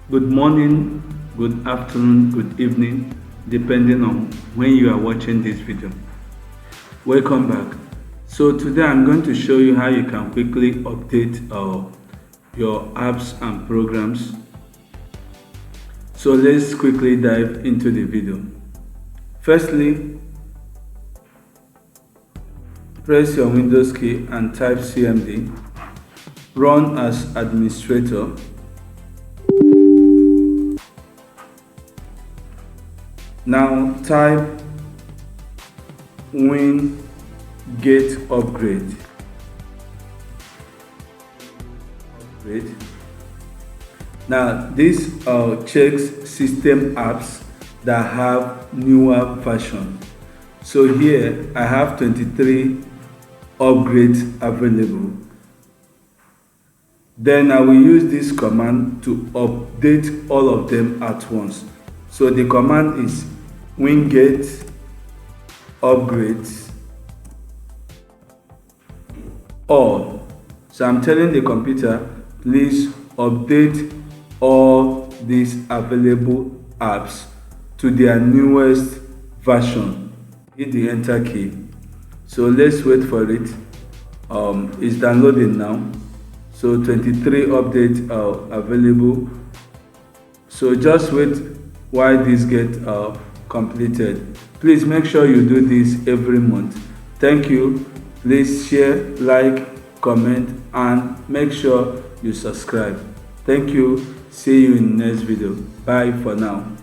Good morning, good afternoon, good evening, depending on when you are watching this video. Welcome back. So today I'm going to show you how you can quickly update your apps and programs. So let's quickly dive into the video. Firstly, press your Windows key and type CMD. Run as administrator. Now type Winget upgrade. Now this checks system apps that have newer version. So here I have 23 upgrades available. Then I will use this command to update all of them at once. So the command is Winget upgrades all. So I'm telling the computer, please update all these available apps to their newest version. Hit the enter key. So let's wait for it. It's downloading now. So 23 updates are available. So just wait while this get completed. Please make sure you do this every month. Thank you. Please share, like, comment, and make sure you subscribe. Thank you. See you in the next video. Bye for now.